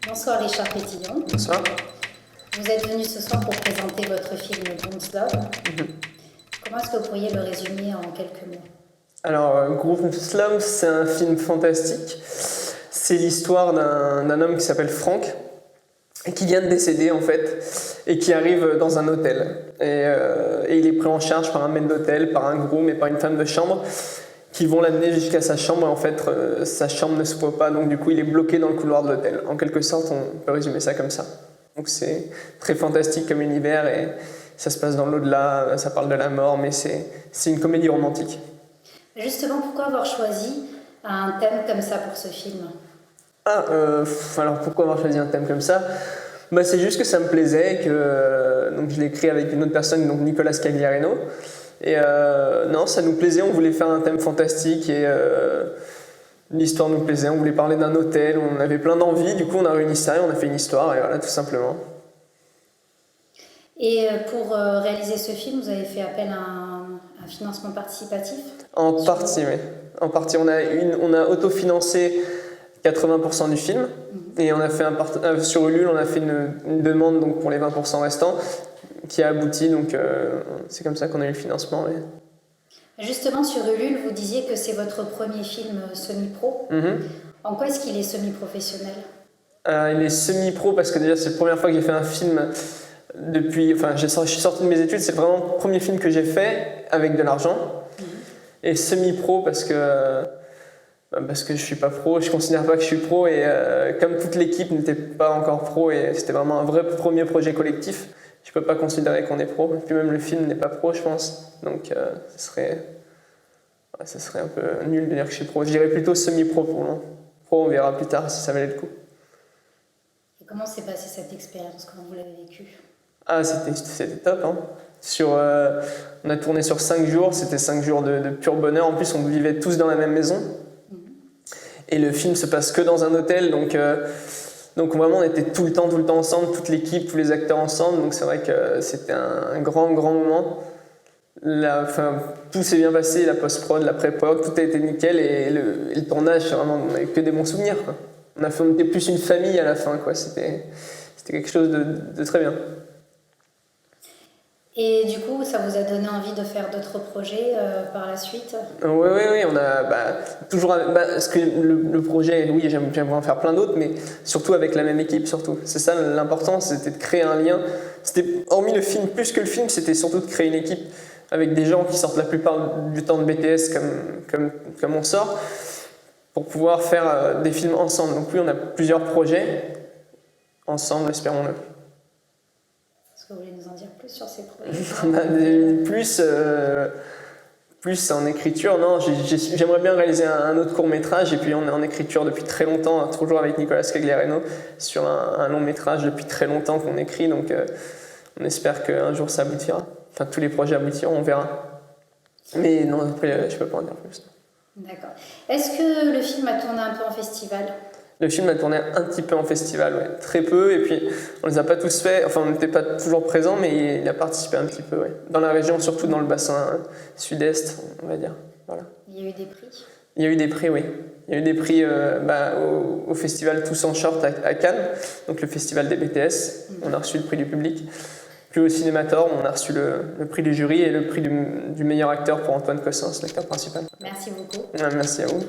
Bonsoir Richard Pétillon. Bonsoir. Vous êtes venu ce soir pour présenter votre film Groomslove. Comment est-ce que vous pourriez le résumer en quelques mots? Alors, Groomslove, c'est un film fantastique. C'est l'histoire d'un homme qui s'appelle Frank, et qui vient de décéder en fait, et qui arrive dans un hôtel. Et il est pris en charge par un maître d'hôtel, par un groom et par une femme de chambre, qui vont l'amener jusqu'à sa chambre, et en fait, sa chambre ne s'ouvre pas, donc du coup, il est bloqué dans le couloir de l'hôtel. En quelque sorte, on peut résumer ça comme ça. Donc c'est très fantastique comme univers, et ça se passe dans l'au-delà, ça parle de la mort, mais c'est une comédie romantique. Justement, pourquoi avoir choisi un thème comme ça pour ce film? Alors pourquoi avoir choisi un thème comme ça? C'est juste que ça me plaisait, donc je l'ai écrit avec une autre personne, donc Nicolas Scagliarino. Et non, ça nous plaisait, on voulait faire un thème fantastique et l'histoire nous plaisait, on voulait parler d'un hôtel, on avait plein d'envies, du coup on a réuni ça et on a fait une histoire, et voilà, tout simplement. Et pour réaliser ce film, vous avez fait appel à un financement participatif? En partie, oui. En partie, on a autofinancé 80% du film, et on a fait sur Ulule, on a fait une demande donc, pour les 20% restants, qui a abouti, donc c'est comme ça qu'on a eu le financement. Oui. Justement, sur Ulule, vous disiez que c'est votre premier film semi-pro. En quoi est-ce qu'il est semi-professionnel? Il est semi-pro parce que déjà c'est la première fois que j'ai fait un film depuis... Enfin, je suis sorti de mes études, c'est vraiment le premier film que j'ai fait avec de l'argent. Et semi-pro parce que je suis pas pro, je considère pas que je suis pro, et comme toute l'équipe n'était pas encore pro, et c'était vraiment un vrai premier projet collectif, je peux pas considérer qu'on est pro, et puis même le film n'est pas pro, je pense, donc ce serait un peu nul de dire que je suis pro. Je dirais plutôt semi-pro pour moi. Pro, on verra plus tard si ça valait le coup. Et comment s'est passée cette expérience? Comment vous l'avez vécue? C'était top, hein. On a tourné sur 5 jours, c'était 5 jours de pur bonheur. En plus, on vivait tous dans la même maison. Et le film se passe que dans un hôtel, donc vraiment on était tout le temps ensemble, toute l'équipe, tous les acteurs ensemble, donc c'est vrai que c'était un grand moment. Tout s'est bien passé, la post-prod, la pré-prod, tout a été nickel, et le tournage, vraiment, on n'avait que des bons souvenirs, quoi. On était plus une famille à la fin, quoi. C'était quelque chose de très bien. Et du coup, ça vous a donné envie de faire d'autres projets par la suite? Oui, on a toujours... parce que le projet, oui, j'aimerais en faire plein d'autres, mais surtout avec la même équipe, surtout. C'est ça l'important, c'était de créer un lien. Hormis le film, plus que le film, c'était surtout de créer une équipe avec des gens qui sortent la plupart du temps de BTS comme on sort, pour pouvoir faire des films ensemble. Donc oui, on a plusieurs projets ensemble, espérons-le. Est-ce que vous voulez nous en dire plus sur ces projets? On a plus en écriture. Non, j'aimerais bien réaliser un autre court-métrage, et puis on est en écriture depuis très longtemps, toujours avec Nicolas Scagliarino, sur un long-métrage depuis très longtemps qu'on écrit, donc on espère qu'un jour ça aboutira. Enfin, tous les projets aboutiront, on verra. Mais non, après, je peux pas en dire plus. D'accord. Est-ce que le film a tourné un peu en festival? Le film a tourné un petit peu en festival, ouais. Très peu, et puis on les a pas tous faits, enfin on n'était pas toujours présents, mais il a participé un petit peu, ouais. Dans la région, surtout dans le bassin sud-est, on va dire. Voilà. Il y a eu des prix? Il y a eu des prix, oui. Il y a eu des prix au festival Tous en Short à Cannes, donc le festival des BTS. On a reçu le prix du public. Puis au Cinémator, on a reçu le prix du jury et le prix du meilleur acteur pour Antoine Cossens, l'acteur principal. Merci beaucoup. Merci à vous.